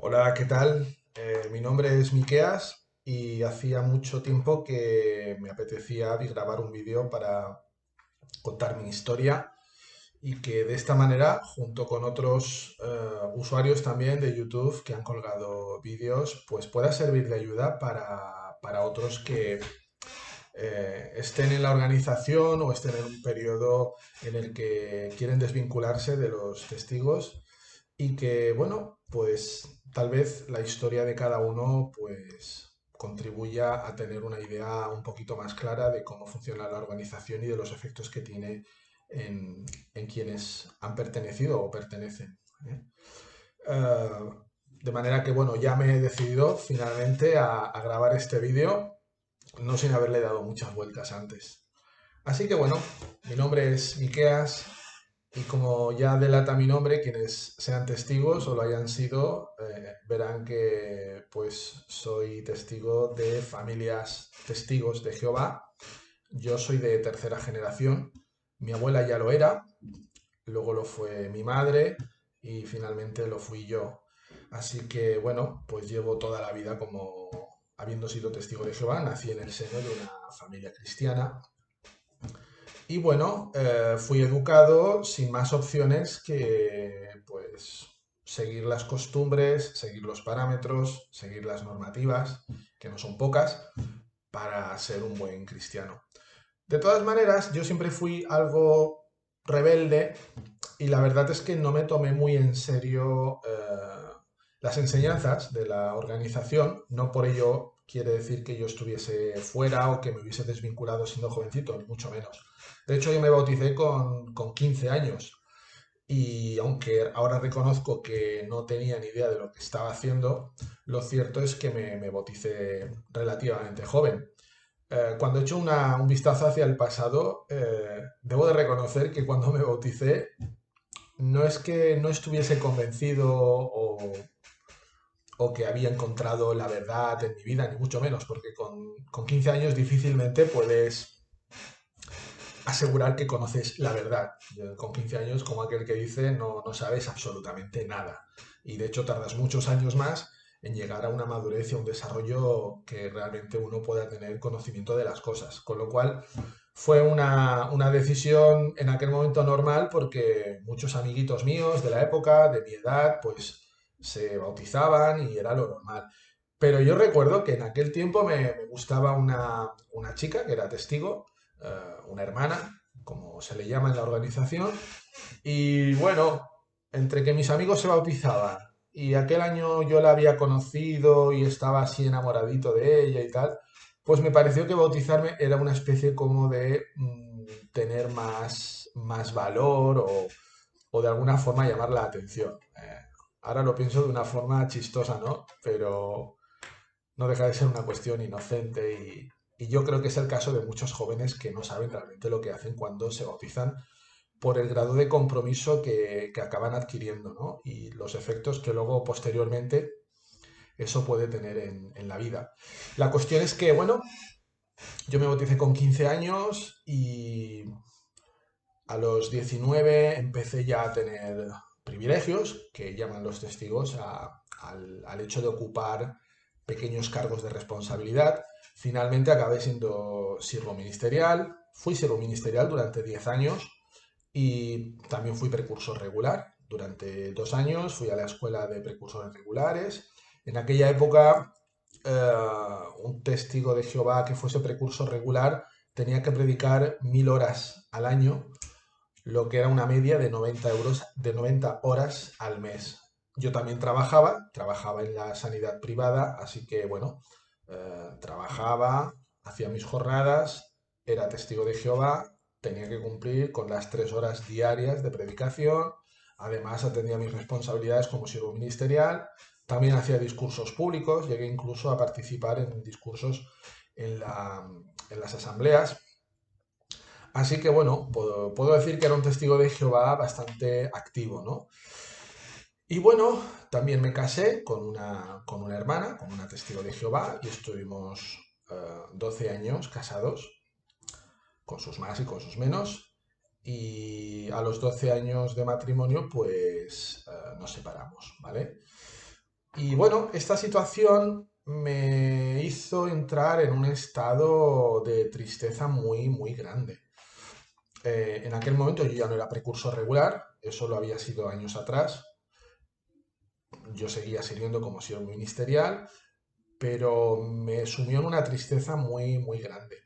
Hola, ¿qué tal? Mi nombre es Miqueas y hacía mucho tiempo que me apetecía grabar un vídeo para contar mi historia y que de esta manera, junto con otros usuarios también de YouTube que han colgado vídeos, pues pueda servir de ayuda para otros que estén en la organización o estén en un periodo en el que quieren desvincularse de los testigos y que, bueno, pues tal vez la historia de cada uno pues contribuya a tener una idea un poquito más clara de cómo funciona la organización y de los efectos que tiene en quienes han pertenecido o pertenecen. ¿Eh? Eh, de manera que, bueno, ya me he decidido finalmente a grabar este vídeo, no sin haberle dado muchas vueltas antes. Así que, bueno, mi nombre es Miqueas y como ya delata mi nombre, quienes sean testigos o lo hayan sido, verán que pues soy testigo de familias testigos de Jehová. Yo soy de tercera generación. Mi abuela ya lo era, luego lo fue mi madre y finalmente lo fui yo. Así que bueno, pues llevo toda la vida como habiendo sido testigo de Jehová. Nací en el seno de una familia cristiana y bueno, fui educado sin más opciones que pues seguir las costumbres, seguir los parámetros, seguir las normativas, que no son pocas, para ser un buen cristiano. De todas maneras, yo siempre fui algo rebelde y la verdad es que no me tomé muy en serio las enseñanzas de la organización. No por ello quiere decir que yo estuviese fuera o que me hubiese desvinculado siendo jovencito, ni mucho menos. De hecho, yo me bauticé con 15 años y aunque ahora reconozco que no tenía ni idea de lo que estaba haciendo, lo cierto es que me bauticé relativamente joven. Cuando echo un vistazo hacia el pasado, debo de reconocer que cuando me bauticé no es que no estuviese convencido o que había encontrado la verdad en mi vida, ni mucho menos, porque con 15 años difícilmente puedes asegurar que conoces la verdad. Con 15 años, como aquel que dice, no sabes absolutamente nada. Y de hecho tardas muchos años más en llegar a una madurez y a un desarrollo que realmente uno pueda tener conocimiento de las cosas. Con lo cual fue una decisión en aquel momento normal porque muchos amiguitos míos de la época, de mi edad, pues se bautizaban y era lo normal. Pero yo recuerdo que en aquel tiempo me gustaba una chica que era testigo, una hermana, como se le llama en la organización, y bueno, entre que mis amigos se bautizaban y aquel año yo la había conocido y estaba así enamoradito de ella y tal, pues me pareció que bautizarme era una especie como de tener más valor o de alguna forma llamar la atención. Ahora lo pienso de una forma chistosa, ¿no? Pero no deja de ser una cuestión inocente y yo creo que es el caso de muchos jóvenes que no saben realmente lo que hacen cuando se bautizan por el grado de compromiso que acaban adquiriendo, ¿no? Y los efectos que luego posteriormente eso puede tener en la vida. La cuestión es que, bueno, yo me bauticé con 15 años y a los 19 empecé ya a tener privilegios, que llaman los testigos al hecho de ocupar pequeños cargos de responsabilidad. Finalmente acabé siendo siervo ministerial, fui siervo ministerial durante 10 años y también fui precursor regular. Durante 2 años fui a la escuela de precursores regulares. En aquella época, un testigo de Jehová que fuese precursor regular tenía que predicar 1000 horas al año, lo que era una media de 90 euros, de 90 horas al mes. Yo también trabajaba en la sanidad privada, así que bueno, trabajaba, hacía mis jornadas, era testigo de Jehová, tenía que cumplir con las 3 horas diarias de predicación, además atendía mis responsabilidades como siervo ministerial, también hacía discursos públicos, llegué incluso a participar en discursos en, en las asambleas. Así que bueno, puedo decir que era un testigo de Jehová bastante activo, ¿no? Y bueno, también me casé con una hermana, con una testigo de Jehová, y estuvimos 12 años casados, con sus más y con sus menos. Y a los 12 años de matrimonio, pues nos separamos, ¿vale? Y bueno, esta situación me hizo entrar en un estado de tristeza muy, muy grande. En aquel momento yo ya no era precursor regular, eso lo había sido años atrás. Yo seguía sirviendo como siervo ministerial, pero me sumió en una tristeza muy, muy grande.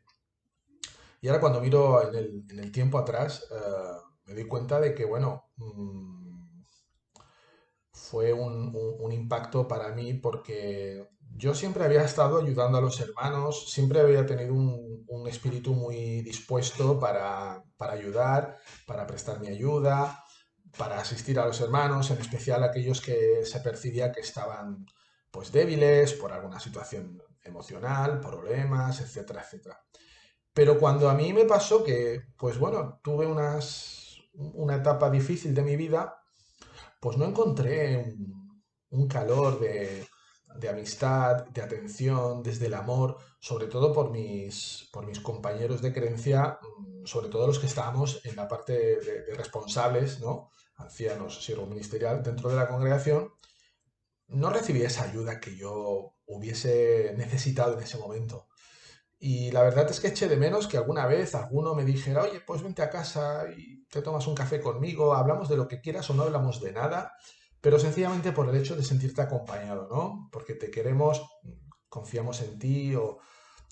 Y ahora cuando miro en el tiempo atrás, me doy cuenta de que, bueno, fue un impacto para mí porque yo siempre había estado ayudando a los hermanos, siempre había tenido un espíritu muy dispuesto para ayudar, para prestar mi ayuda, para asistir a los hermanos, en especial a aquellos que se percibía que estaban pues débiles por alguna situación emocional, problemas, etcétera, etcétera. Pero cuando a mí me pasó que, pues bueno, tuve una etapa difícil de mi vida, pues no encontré un calor de amistad, de atención, desde el amor, sobre todo por mis compañeros de creencia, sobre todo los que estábamos en la parte de responsables, ¿no? Ancianos, siervo ministerial, dentro de la congregación, no recibí esa ayuda que yo hubiese necesitado en ese momento. Y la verdad es que eché de menos que alguna vez alguno me dijera, oye, pues vente a casa y te tomas un café conmigo, hablamos de lo que quieras o no hablamos de nada, pero sencillamente por el hecho de sentirte acompañado, ¿no? Porque te queremos, confiamos en ti o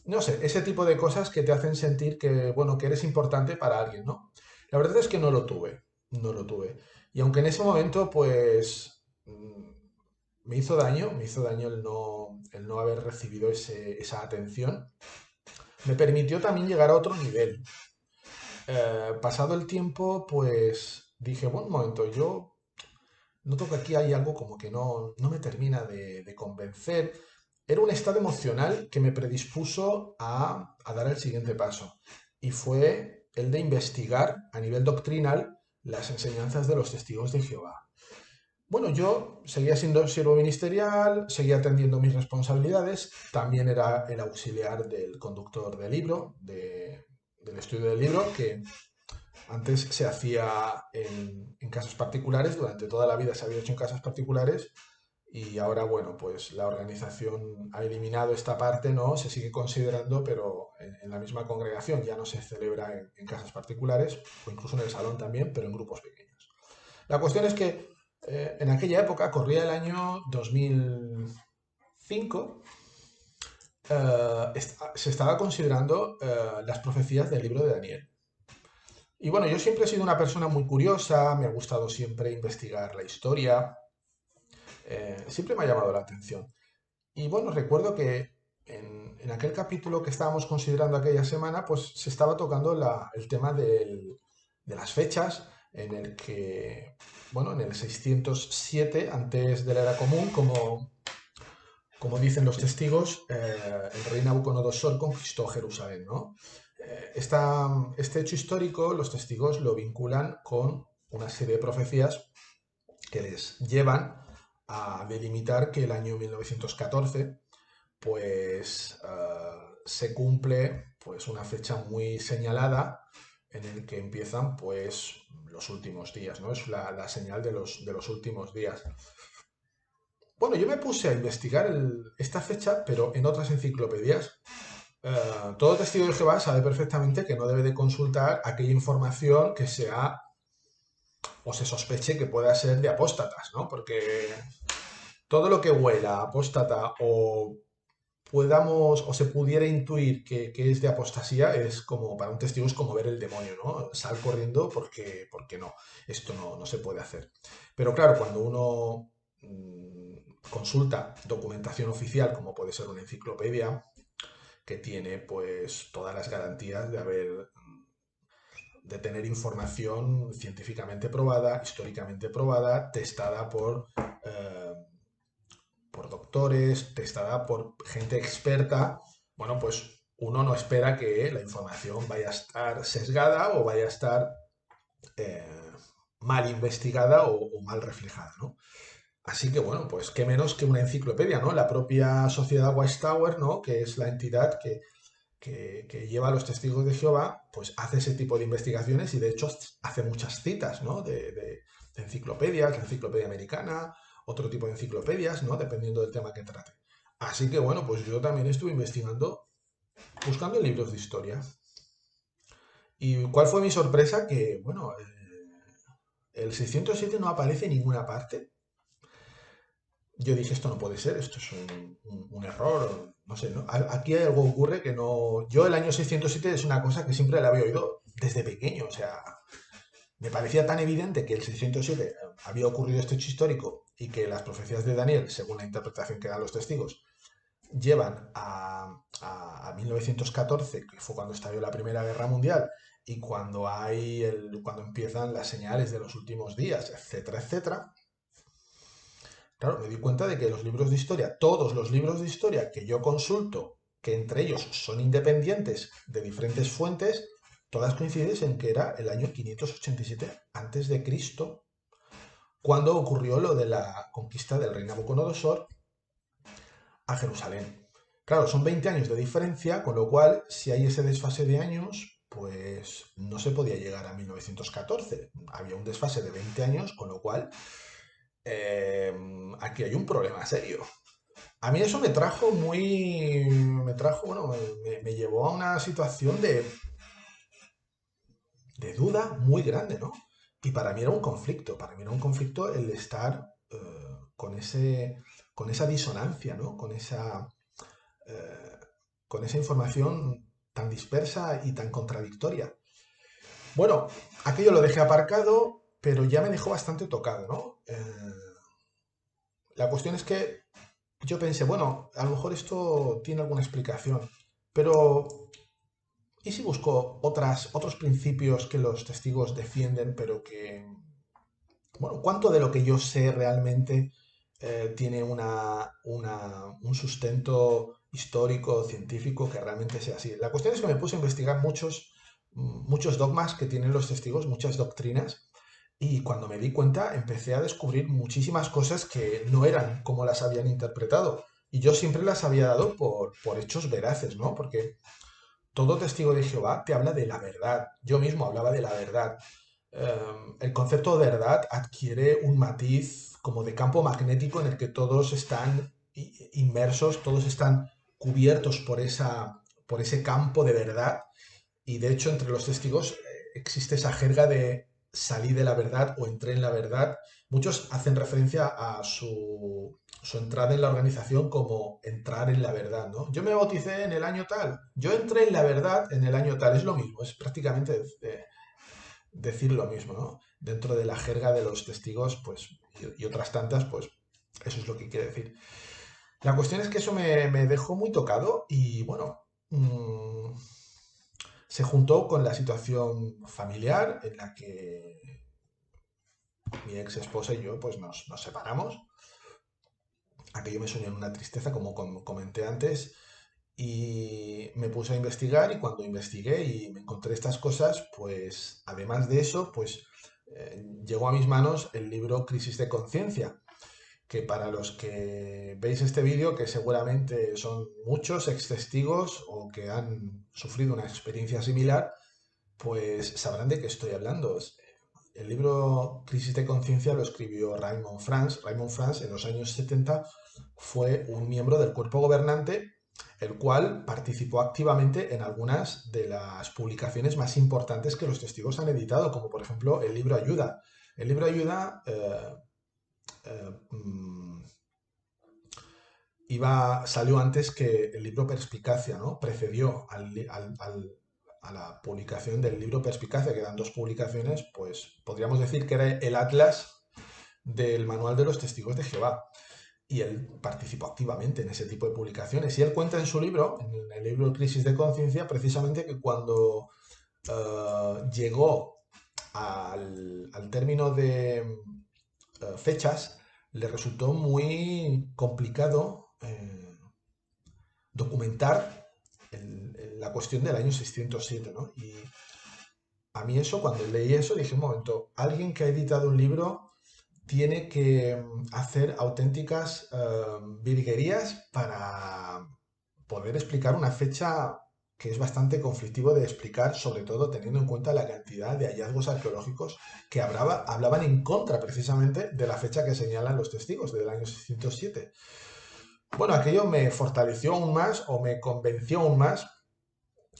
no sé, ese tipo de cosas que te hacen sentir que, bueno, que eres importante para alguien, ¿no? La verdad es que no lo tuve, no lo tuve. Y aunque en ese momento, pues, me hizo daño el no haber recibido esa atención, me permitió también llegar a otro nivel. Pasado el tiempo, pues dije, bueno, un momento, yo noto que aquí hay algo como que no me termina de convencer. Era un estado emocional que me predispuso a dar el siguiente paso. Y fue el de investigar a nivel doctrinal las enseñanzas de los testigos de Jehová. Bueno, yo seguía siendo siervo ministerial, seguía atendiendo mis responsabilidades, también era el auxiliar del conductor del libro, del estudio del libro, que antes se hacía en casas particulares, durante toda la vida se había hecho en casas particulares y ahora, bueno, pues la organización ha eliminado esta parte, ¿no? Se sigue considerando, pero en la misma congregación ya no se celebra en casas particulares o incluso en el salón también, pero en grupos pequeños. La cuestión es que en aquella época, corría el año 2005, se estaba considerando las profecías del libro de Daniel. Y bueno, yo siempre he sido una persona muy curiosa, me ha gustado siempre investigar la historia, siempre me ha llamado la atención. Y bueno, recuerdo que en aquel capítulo que estábamos considerando aquella semana, pues se estaba tocando el tema de las fechas, en el que, bueno, en el 607 antes de la era común, como dicen los testigos, el rey Nabucodonosor conquistó Jerusalén, ¿no? Este hecho histórico, los testigos lo vinculan con una serie de profecías que les llevan a delimitar que el año 1914 pues se cumple pues una fecha muy señalada en el que empiezan pues los últimos días, ¿no? Es la señal de los últimos días. Bueno, yo me puse a investigar esta fecha, pero en otras enciclopedias. Todo testigo de Jehová sabe perfectamente que no debe de consultar aquella información que sea o se sospeche que pueda ser de apóstatas, ¿no? Porque todo lo que huela a apóstata o podamos o se pudiera intuir que es de apostasía es como para un testigo es como ver el demonio, ¿no? Sal corriendo porque no, esto no se puede hacer. Pero claro, cuando uno consulta documentación oficial, como puede ser una enciclopedia, que tiene pues todas las garantías de tener información científicamente probada, históricamente probada, testada por doctores, testada por gente experta, bueno, pues uno no espera que la información vaya a estar sesgada o vaya a estar eh, mal investigada o mal reflejada, ¿no? Así que bueno, pues qué menos que una enciclopedia, ¿no? La propia sociedad Watchtower, ¿no? Que es la entidad que lleva a los testigos de Jehová, pues hace ese tipo de investigaciones y de hecho hace muchas citas, ¿no? De enciclopedias, la enciclopedia americana otro tipo de enciclopedias, ¿no? Dependiendo del tema que trate. Así que bueno, pues yo también estuve investigando, buscando libros de historia. ¿Y cuál fue mi sorpresa? Que, bueno, el 607 no aparece en ninguna parte. Yo dije, esto no puede ser, esto es un error, no sé, ¿no? Aquí algo ocurre que no... Yo el año 607 es una cosa que siempre la había oído desde pequeño, o sea, me parecía tan evidente que el 607 había ocurrido este hecho histórico y que las profecías de Daniel, según la interpretación que dan los testigos, llevan a 1914, que fue cuando estalló la Primera Guerra Mundial, y cuando empiezan las señales de los últimos días, etcétera, etcétera. Claro, me di cuenta de que los libros de historia, todos los libros de historia que yo consulto, que entre ellos son independientes de diferentes fuentes, todas coinciden en que era el año 587 antes de Cristo, cuando ocurrió lo de la conquista del rey Nabucodonosor a Jerusalén. Claro, son 20 años de diferencia, con lo cual, si hay ese desfase de años, pues no se podía llegar a 1914. Había un desfase de 20 años, con lo cual eh, aquí hay un problema serio. A mí eso bueno, me llevó a una situación de duda muy grande, ¿no? Y para mí era un conflicto el estar con esa disonancia, ¿no? Eh, con esa información tan dispersa y tan contradictoria. Bueno, aquello lo dejé aparcado, pero ya me dejó bastante tocado, ¿no? La cuestión es que yo pensé, bueno, a lo mejor esto tiene alguna explicación, pero ¿y si busco otros principios que los testigos defienden, pero que, bueno, cuánto de lo que yo sé realmente tiene un sustento histórico, científico, que realmente sea así? La cuestión es que me puse a investigar muchos dogmas que tienen los testigos, muchas doctrinas, y cuando me di cuenta empecé a descubrir muchísimas cosas que no eran como las habían interpretado. Y yo siempre las había dado por hechos veraces, ¿no? Porque todo testigo de Jehová te habla de la verdad. Yo mismo hablaba de la verdad. El concepto de verdad adquiere un matiz como de campo magnético en el que todos están inmersos, todos están cubiertos por ese campo de verdad. Y de hecho, entre los testigos existe esa jerga de salí de la verdad o entré en la verdad. Muchos hacen referencia a su entrada en la organización como entrar en la verdad, ¿no? Yo me bauticé en el año tal, yo entré en la verdad en el año tal, es lo mismo, es prácticamente decir lo mismo, ¿no? Dentro de la jerga de los testigos, pues, y otras tantas, pues, eso es lo que quiere decir. La cuestión es que eso me dejó muy tocado y, bueno, se juntó con la situación familiar en la que mi ex esposa y yo, pues, nos separamos. Aquello me sumió en una tristeza, como comenté antes, y me puse a investigar y cuando investigué y me encontré estas cosas, pues además de eso, pues llegó a mis manos el libro Crisis de Conciencia, que para los que veis este vídeo, que seguramente son muchos ex testigos o que han sufrido una experiencia similar, pues sabrán de qué estoy hablando. El libro Crisis de Conciencia lo escribió Raymond France. Raymond France en los años 70 fue un miembro del cuerpo gobernante, el cual participó activamente en algunas de las publicaciones más importantes que los testigos han editado, como por ejemplo el libro Ayuda. El libro Ayuda mm, salió antes que el libro Perspicacia, ¿no? Precedió a la publicación del libro Perspicacia, que eran dos publicaciones, pues podríamos decir que era el atlas del manual de los testigos de Jehová. Y él participó activamente en ese tipo de publicaciones. Y él cuenta en su libro, en el libro Crisis de Conciencia, precisamente que cuando llegó al término de fechas, le resultó muy complicado documentar la cuestión del año 607, ¿no? Y a mí eso, cuando leí eso, dije, un momento, alguien que ha editado un libro tiene que hacer auténticas virguerías para poder explicar una fecha que es bastante conflictivo de explicar, sobre todo teniendo en cuenta la cantidad de hallazgos arqueológicos que hablaban en contra precisamente de la fecha que señalan los testigos, del año 607. Bueno, aquello me fortaleció aún más o me convenció aún más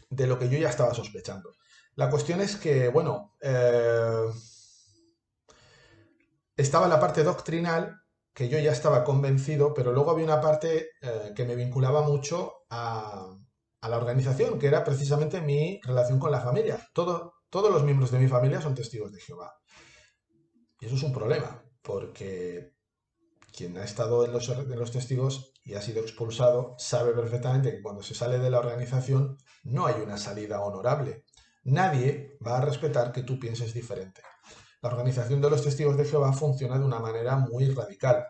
de lo que yo ya estaba sospechando. La cuestión es que, bueno, estaba la parte doctrinal, que yo ya estaba convencido, pero luego había una parte que me vinculaba mucho a la organización, que era precisamente mi relación con la familia. Todos los miembros de mi familia son testigos de Jehová. Y eso es un problema, porque quien ha estado en los testigos y ha sido expulsado sabe perfectamente que cuando se sale de la organización no hay una salida honorable. Nadie va a respetar que tú pienses diferente. La organización de los testigos de Jehová funciona de una manera muy radical,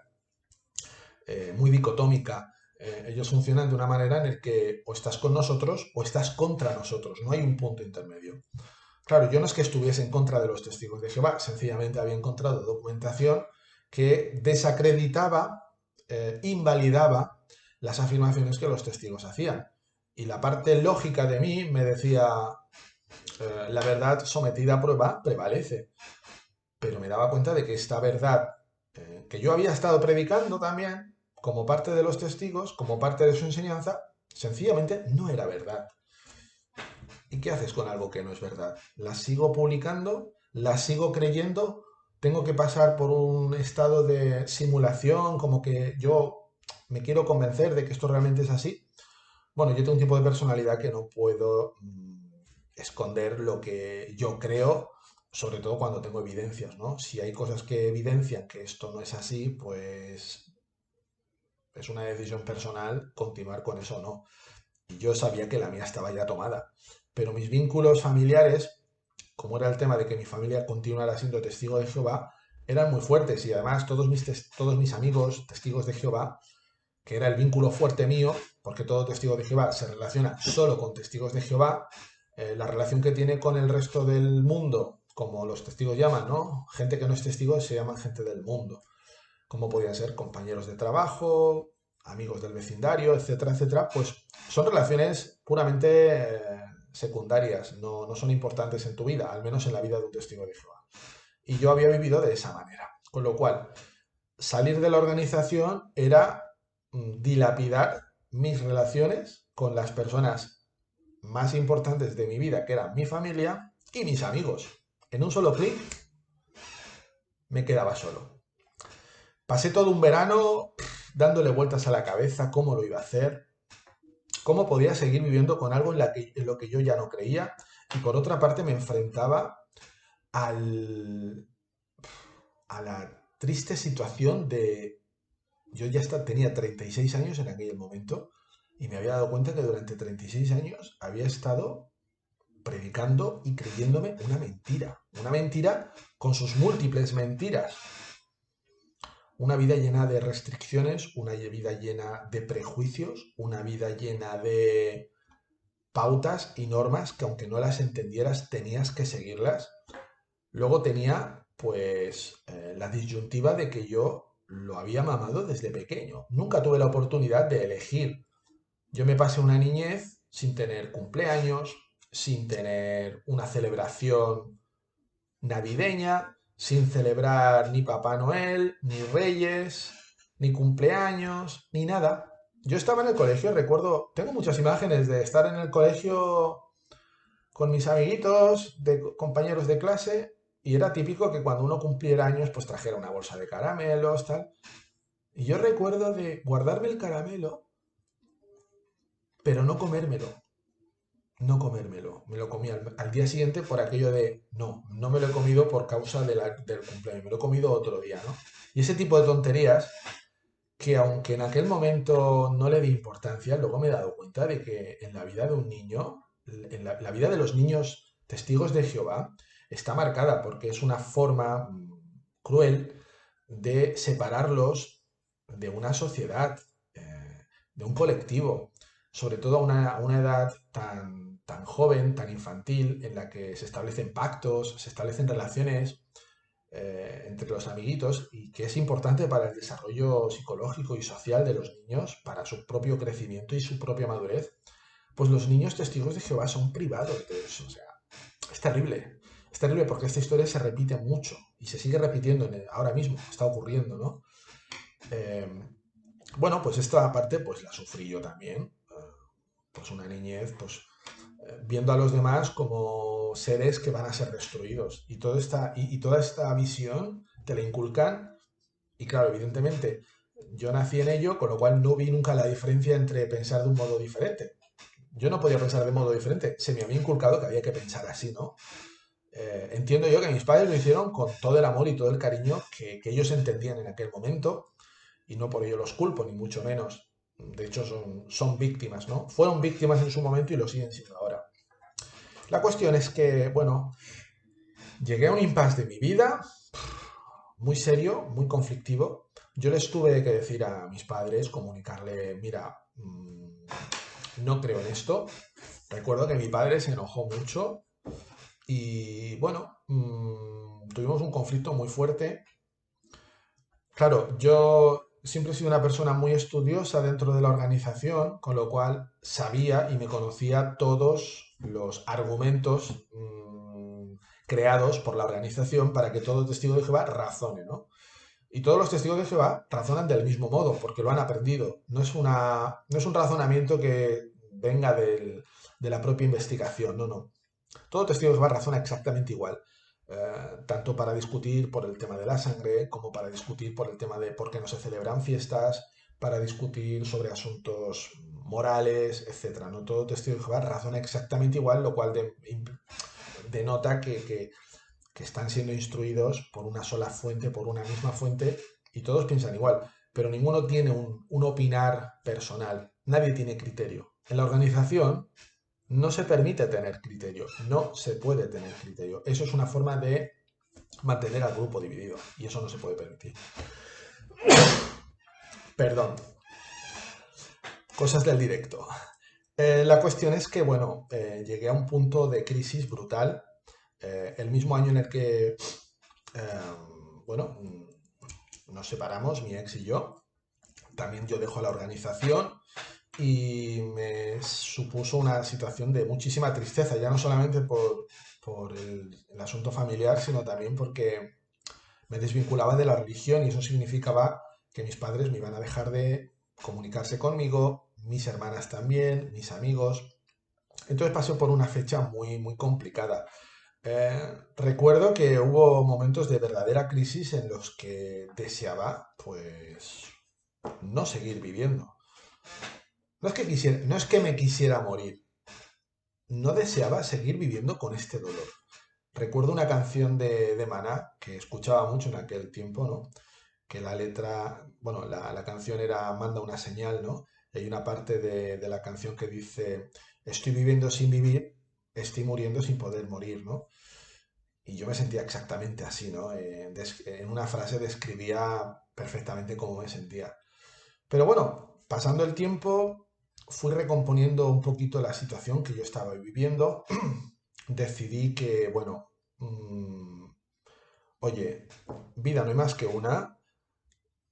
muy dicotómica. Ellos funcionan de una manera en la que o estás con nosotros o estás contra nosotros. No hay un punto intermedio. Claro, yo no es que estuviese en contra de los testigos de Jehová, sencillamente había encontrado documentación que desacreditaba, invalidaba las afirmaciones que los testigos hacían. Y la parte lógica de mí me decía, la verdad sometida a prueba prevalece. Pero me daba cuenta de que esta verdad que yo había estado predicando también, como parte de los testigos, como parte de su enseñanza, sencillamente no era verdad. ¿Y qué haces con algo que no es verdad? ¿La sigo publicando? ¿La sigo creyendo? ¿Tengo que pasar por un estado de simulación, como que yo me quiero convencer de que esto realmente es así? Bueno, yo tengo un tipo de personalidad que no puedo esconder lo que yo creo, sobre todo cuando tengo evidencias, ¿no? Si hay cosas que evidencian que esto no es así, pues es una decisión personal continuar con eso o no. Y yo sabía que la mía estaba ya tomada. Pero mis vínculos familiares, como era el tema de que mi familia continuara siendo testigo de Jehová, eran muy fuertes y además todos mis amigos testigos de Jehová, que era el vínculo fuerte mío, porque todo testigo de Jehová se relaciona solo con testigos de Jehová, la relación que tiene con el resto del mundo, como los testigos llaman, ¿no? Gente que no es testigo se llaman gente del mundo, como podían ser compañeros de trabajo, amigos del vecindario, etcétera, etcétera, pues son relaciones puramente secundarias, no son importantes en tu vida, al menos en la vida de un testigo de Jehová. Y yo había vivido de esa manera, con lo cual salir de la organización era dilapidar mis relaciones con las personas más importantes de mi vida, que eran mi familia y mis amigos. En un solo clic me quedaba solo. Pasé todo un verano dándole vueltas a la cabeza cómo lo iba a hacer, cómo podía seguir viviendo con algo en lo que yo ya no creía, y por otra parte me enfrentaba al, a la triste situación de... Yo ya tenía 36 años en aquel momento y me había dado cuenta que durante 36 años había estado predicando y creyéndome una mentira con sus múltiples mentiras. Una vida llena de restricciones, una vida llena de prejuicios, una vida llena de pautas y normas que aunque no las entendieras tenías que seguirlas. Luego tenía pues la disyuntiva de que yo lo había mamado desde pequeño. Nunca tuve la oportunidad de elegir. Yo me pasé una niñez sin tener cumpleaños, sin tener una celebración navideña, sin celebrar ni Papá Noel, ni Reyes, ni cumpleaños, ni nada. Yo estaba en el colegio, recuerdo, tengo muchas imágenes de estar en el colegio con mis amiguitos, de compañeros de clase, y era típico que cuando uno cumpliera años, pues trajera una bolsa de caramelos, tal. Y yo recuerdo de guardarme el caramelo, pero no comérmelo. No comérmelo. Me lo comí al día siguiente por aquello de, no me lo he comido por causa del cumpleaños, me lo he comido otro día, ¿no? Y ese tipo de tonterías que aunque en aquel momento no le di importancia, luego me he dado cuenta de que en la vida de un niño, en la vida de los niños testigos de Jehová, está marcada porque es una forma cruel de separarlos de una sociedad, de un colectivo, sobre todo a una edad tan joven, tan infantil, en la que se establecen pactos, se establecen relaciones entre los amiguitos y que es importante para el desarrollo psicológico y social de los niños, para su propio crecimiento y su propia madurez. pues los niños testigos de Jehová son privados de eso. O sea, es terrible. Es terrible porque esta historia se repite mucho y se sigue repitiendo ahora mismo, está ocurriendo, ¿no? Eh, bueno, pues esta parte pues la sufrí yo también. Pues una niñez, pues viendo a los demás como seres que van a ser destruidos. Y toda esta visión te la inculcan. Y claro, evidentemente, yo nací en ello, con lo cual no vi nunca la diferencia entre pensar de un modo diferente. Yo no podía pensar de modo diferente. Se me había inculcado que había que pensar así, ¿no? Entiendo yo que mis padres lo hicieron con todo el amor y todo el cariño que ellos entendían en aquel momento y no por ello los culpo, ni mucho menos. De hecho, son víctimas, ¿no? Fueron víctimas en su momento y lo siguen siendo ahora. La cuestión es que, bueno, llegué a un impasse de mi vida, muy serio, muy conflictivo. Yo les tuve que decir a mis padres, comunicarle, mira, no creo en esto. Recuerdo que mi padre se enojó mucho y, bueno, tuvimos un conflicto muy fuerte. Claro, yo siempre he sido una persona muy estudiosa dentro de la organización, con lo cual sabía y me conocía todos los argumentos creados por la organización para que todo testigo de Jehová razone, ¿no? Y todos los testigos de Jehová razonan del mismo modo, porque lo han aprendido. No es un razonamiento que venga de la propia investigación, no, no. Todo testigo de Jehová razona exactamente igual, tanto para discutir por el tema de la sangre, como para discutir por el tema de por qué no se celebran fiestas, para discutir sobre asuntos morales, etcétera. No todo testigo de Jehová razona exactamente igual, lo cual denota que están siendo instruidos por una sola fuente, por una misma fuente, y todos piensan igual, pero ninguno tiene un opinar personal, nadie tiene criterio. En la organización no se permite tener criterio, no se puede tener criterio. Eso es una forma de mantener al grupo dividido y eso no se puede permitir. Perdón, cosas del directo. La cuestión es que, bueno, llegué a un punto de crisis brutal. El mismo año en el que, bueno, nos separamos, mi ex y yo, también yo dejo la organización y me supuso una situación de muchísima tristeza, ya no solamente por el asunto familiar, sino también porque me desvinculaba de la religión y eso significaba que mis padres me iban a dejar de comunicarse conmigo, mis hermanas también, mis amigos. Entonces pasé por una fecha muy, muy complicada. Recuerdo que hubo momentos de verdadera crisis en los que deseaba, pues, no seguir viviendo. No es que me quisiera morir, no deseaba seguir viviendo con este dolor. Recuerdo una canción de Maná que escuchaba mucho en aquel tiempo, ¿no? Que la letra, bueno, la canción era Manda una señal, ¿no? Y hay una parte de la canción que dice, estoy viviendo sin vivir, estoy muriendo sin poder morir, ¿no? Y yo me sentía exactamente así, ¿no? En una frase describía perfectamente cómo me sentía. Pero bueno, pasando el tiempo, fui recomponiendo un poquito la situación que yo estaba viviendo. Decidí que, bueno, oye, vida no hay más que una.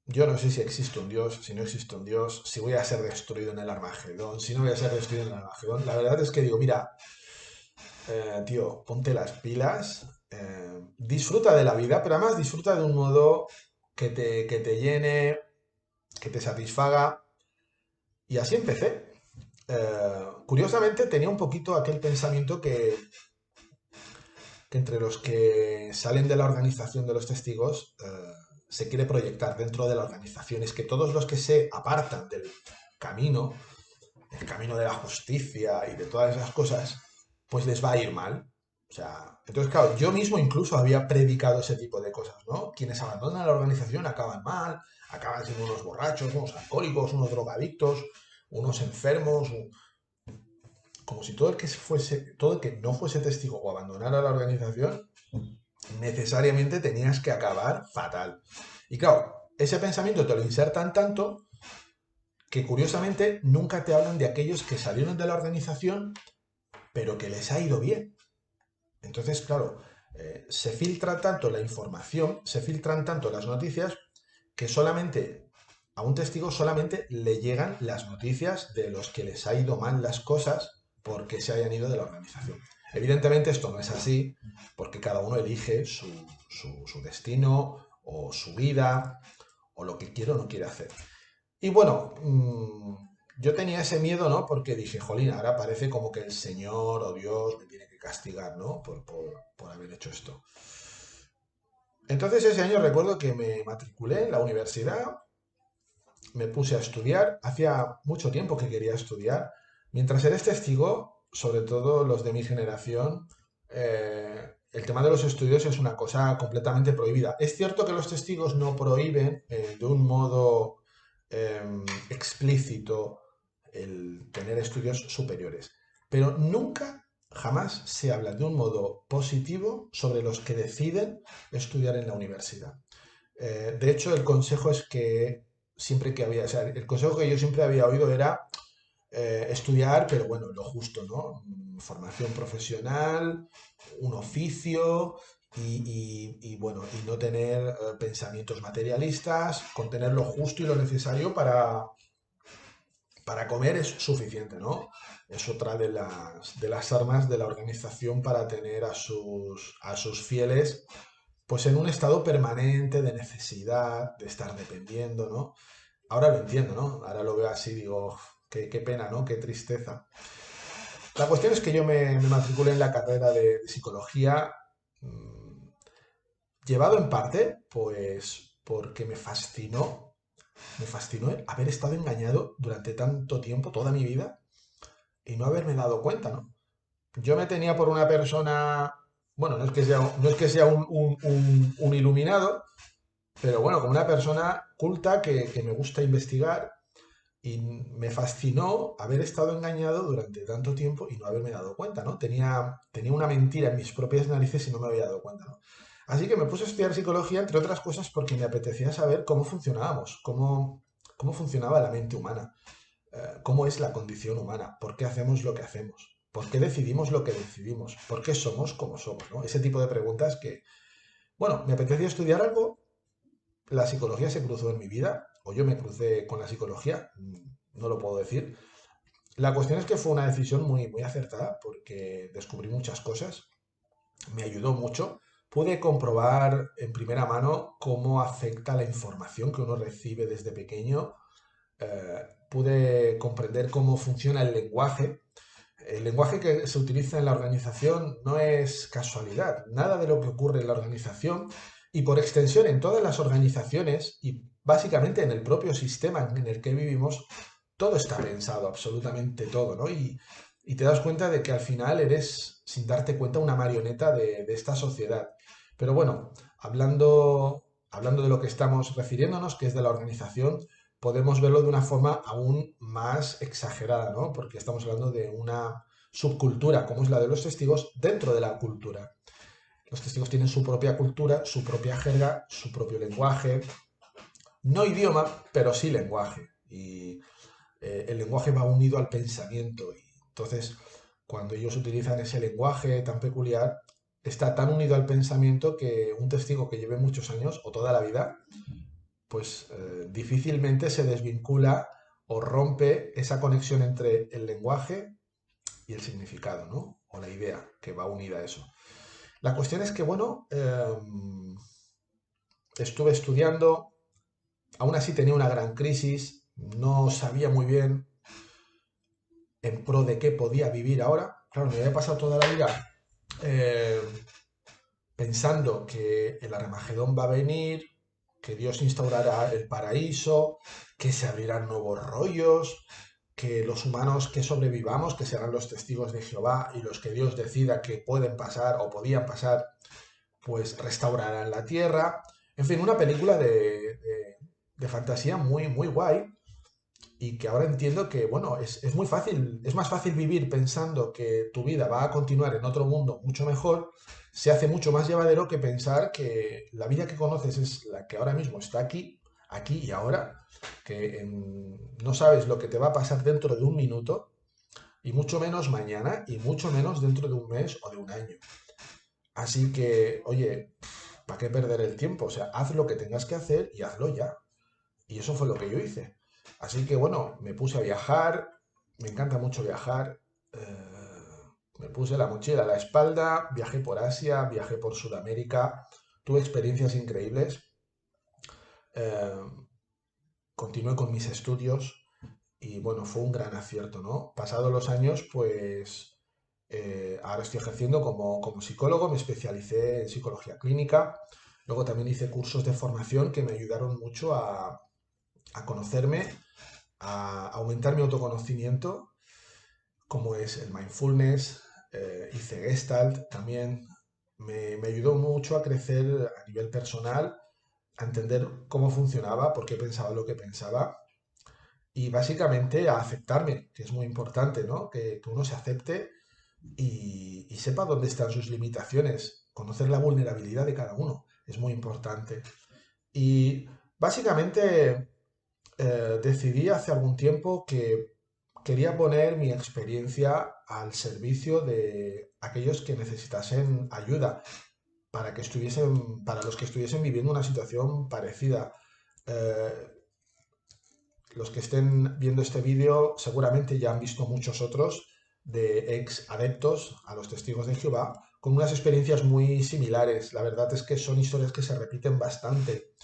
Yo no sé si existe un Dios, si no existe un Dios, si voy a ser destruido en el Armagedón, si no voy a ser destruido en el Armagedón. La verdad es que digo, mira, tío, ponte las pilas, disfruta de la vida, pero además disfruta de un modo que te llene, que te satisfaga. Y así empecé. Curiosamente tenía un poquito aquel pensamiento que entre los que salen de la organización de los testigos se quiere proyectar dentro de la organización. Es que todos los que se apartan del camino, el camino de la justicia y de todas esas cosas, pues les va a ir mal. O sea, entonces, claro, yo mismo incluso había predicado ese tipo de cosas, ¿no? Quienes abandonan la organización acaban mal, acaban siendo unos borrachos, unos alcohólicos, unos drogadictos, unos enfermos, como si todo el que no fuese testigo o abandonara la organización, necesariamente tenías que acabar fatal. Y claro, ese pensamiento te lo insertan tanto que curiosamente nunca te hablan de aquellos que salieron de la organización pero que les ha ido bien. Entonces, claro, se filtra tanto la información, se filtran tanto las noticias que solamente a un testigo solamente le llegan las noticias de los que les ha ido mal las cosas porque se hayan ido de la organización. Evidentemente esto no es así, porque cada uno elige su destino o su vida o lo que quiere o no quiere hacer. Y bueno, yo tenía ese miedo, ¿no? Porque dije, jolín, ahora parece como que el Señor o Dios me tiene que castigar, ¿no? Por haber hecho esto. Entonces ese año recuerdo que me matriculé en la universidad, me puse a estudiar, hacía mucho tiempo que quería estudiar. Mientras eres testigo, sobre todo los de mi generación, el tema de los estudios es una cosa completamente prohibida. Es cierto que los testigos no prohíben de un modo explícito el tener estudios superiores, pero nunca, jamás se habla de un modo positivo sobre los que deciden estudiar en la universidad. De hecho, el consejo es que siempre que había, o sea, el consejo que yo siempre había oído era estudiar, pero bueno, lo justo, ¿no? Formación profesional, un oficio bueno, y no tener pensamientos materialistas, con tener lo justo y lo necesario para comer es suficiente, ¿no? Es otra de las armas de la organización para tener a sus fieles pues en un estado permanente de necesidad, de estar dependiendo, ¿no? Ahora lo entiendo, ¿no? Ahora lo veo así, digo, qué pena, ¿no? Qué tristeza. La cuestión es que yo me matriculé en la carrera de psicología, mmm, llevado en parte, pues, porque me fascinó el haber estado engañado durante tanto tiempo, toda mi vida, y no haberme dado cuenta, ¿no? Yo me tenía por una persona, bueno, no es que sea un iluminado, pero bueno, como una persona culta que me gusta investigar y me fascinó haber estado engañado durante tanto tiempo y no haberme dado cuenta, ¿no? Tenía una mentira en mis propias narices y no me había dado cuenta, ¿no? Así que me puse a estudiar psicología, entre otras cosas, porque me apetecía saber cómo funcionábamos, cómo funcionaba la mente humana, cómo es la condición humana, por qué hacemos lo que hacemos, por qué decidimos lo que decidimos, por qué somos como somos, ¿no? Ese tipo de preguntas que, bueno, me apetecía estudiar algo, la psicología se cruzó en mi vida, o yo me crucé con la psicología, no lo puedo decir. La cuestión es que fue una decisión muy acertada porque descubrí muchas cosas, me ayudó mucho. Pude comprobar en primera mano cómo afecta la información que uno recibe desde pequeño. Pude comprender cómo funciona el lenguaje. El lenguaje que se utiliza en la organización no es casualidad. Nada de lo que ocurre en la organización y por extensión en todas las organizaciones y básicamente en el propio sistema en el que vivimos, todo está pensado, absolutamente todo, ¿no? Y te das cuenta de que al final eres, sin darte cuenta, una marioneta de esta sociedad. Pero bueno, hablando de lo que estamos refiriéndonos, que es de la organización, podemos verlo de una forma aún más exagerada, ¿no? Porque estamos hablando de una subcultura, como es la de los testigos, dentro de la cultura. Los testigos tienen su propia cultura, su propia jerga, su propio lenguaje, no idioma, pero sí lenguaje. Y el lenguaje va unido al pensamiento. Y entonces, cuando ellos utilizan ese lenguaje tan peculiar, está tan unido al pensamiento que un testigo que lleve muchos años o toda la vida pues difícilmente se desvincula o rompe esa conexión entre el lenguaje y el significado, ¿no? O la idea que va unida a eso. La cuestión es que, bueno, estuve estudiando, aún así tenía una gran crisis, no sabía muy bien en pro de qué podía vivir ahora. Claro, me había pasado toda la vida eh, pensando que el Armagedón va a venir, que Dios instaurará el paraíso, que se abrirán nuevos rollos, que los humanos que sobrevivamos, que serán los testigos de Jehová y los que Dios decida que pueden pasar o podían pasar, pues restaurarán la tierra. En fin, una película de fantasía muy guay y que ahora entiendo que, bueno, es muy fácil, es más fácil vivir pensando que tu vida va a continuar en otro mundo mucho mejor, se hace mucho más llevadero que pensar que la vida que conoces es la que ahora mismo está aquí y ahora, que no sabes lo que te va a pasar dentro de un minuto, y mucho menos mañana, y mucho menos dentro de un mes o de un año. Así que, oye, ¿para qué perder el tiempo? O sea, haz lo que tengas que hacer y hazlo ya. Y eso fue lo que yo hice. Así que bueno, me puse a viajar, me encanta mucho viajar. Me puse la mochila a la espalda, viajé por Asia, viajé por Sudamérica, tuve experiencias increíbles, eh, continué con mis estudios y bueno, fue un gran acierto, ¿no? Pasados los años, pues ahora estoy ejerciendo como psicólogo, me especialicé en psicología clínica, luego también hice cursos de formación que me ayudaron mucho a conocerme, a aumentar mi autoconocimiento, como es el mindfulness, hice Gestalt también, me ayudó mucho a crecer a nivel personal, a entender cómo funcionaba, por qué pensaba lo que pensaba y básicamente a aceptarme, que es muy importante, ¿no? Que uno se acepte y sepa dónde están sus limitaciones, conocer la vulnerabilidad de cada uno, es muy importante. Y básicamente decidí hace algún tiempo que quería poner mi experiencia al servicio de aquellos que necesitasen ayuda, para los que estuviesen viviendo una situación parecida. Eh, los que estén viendo este vídeo seguramente ya han visto muchos otros de ex adeptos a los testigos de Jehová con unas experiencias muy similares. La verdad es que son historias que se repiten bastante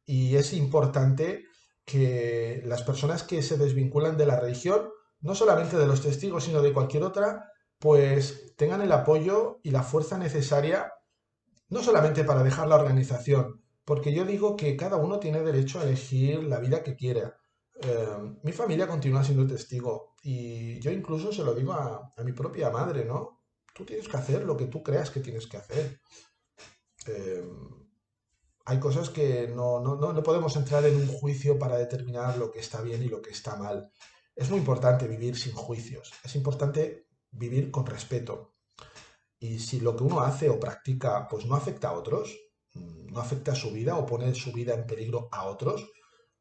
y es importante que las personas que se desvinculan de la religión, no solamente de los testigos, sino de cualquier otra, pues tengan el apoyo y la fuerza necesaria, no solamente para dejar la organización, porque yo digo que cada uno tiene derecho a elegir la vida que quiera. Mi familia continúa siendo testigo y yo incluso se lo digo a mi propia madre, ¿no? Tú tienes que hacer lo que tú creas que tienes que hacer. Eh, Hay cosas que no podemos entrar en un juicio para determinar lo que está bien y lo que está mal. Es muy importante vivir sin juicios, es importante vivir con respeto. Y si lo que uno hace o practica pues no afecta a otros, no afecta a su vida o pone su vida en peligro a otros,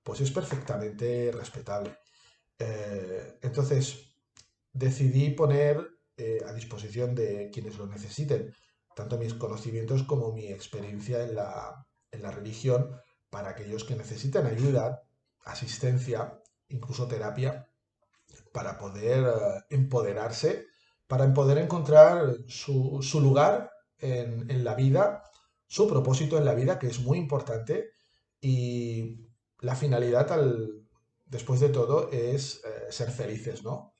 pues es perfectamente respetable. Entonces, decidí poner a disposición de quienes lo necesiten, tanto mis conocimientos como mi experiencia en la religión, para aquellos que necesitan ayuda, asistencia, incluso terapia, para poder empoderarse, para poder encontrar su lugar en la vida, su propósito en la vida, que es muy importante, y la finalidad después de todo es ser felices, ¿no?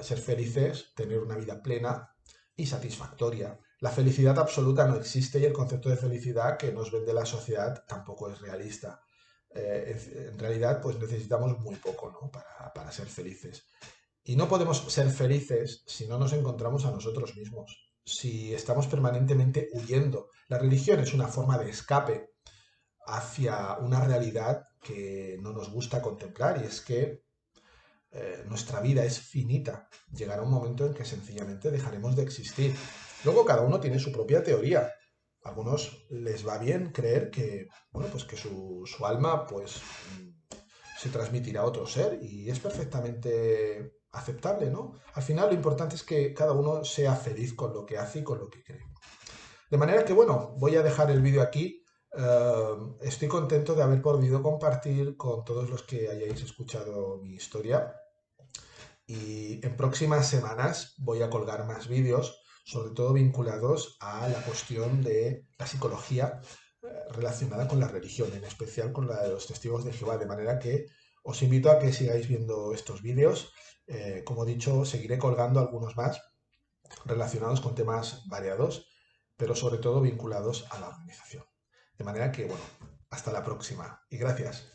Ser felices, tener una vida plena y satisfactoria. La felicidad absoluta no existe y el concepto de felicidad que nos vende la sociedad tampoco es realista. En realidad, pues necesitamos muy poco, ¿no? Para ser felices. Y no podemos ser felices si no nos encontramos a nosotros mismos, si estamos permanentemente huyendo. La religión es una forma de escape hacia una realidad que no nos gusta contemplar y es que nuestra vida es finita. Llegará un momento en que sencillamente dejaremos de existir. Luego cada uno tiene su propia teoría. A algunos les va bien creer que, bueno, pues que su alma pues se transmitirá a otro ser y es perfectamente aceptable, ¿no? Al final lo importante es que cada uno sea feliz con lo que hace y con lo que cree. De manera que, bueno, voy a dejar el vídeo aquí. Estoy contento de haber podido compartir con todos los que hayáis escuchado mi historia y en próximas semanas voy a colgar más vídeos, sobre todo vinculados a la cuestión de la psicología relacionada con la religión, en especial con la de los testigos de Jehová, de manera que os invito a que sigáis viendo estos vídeos. Como he dicho, seguiré colgando algunos más relacionados con temas variados, pero sobre todo vinculados a la organización. De manera que, bueno, hasta la próxima y gracias.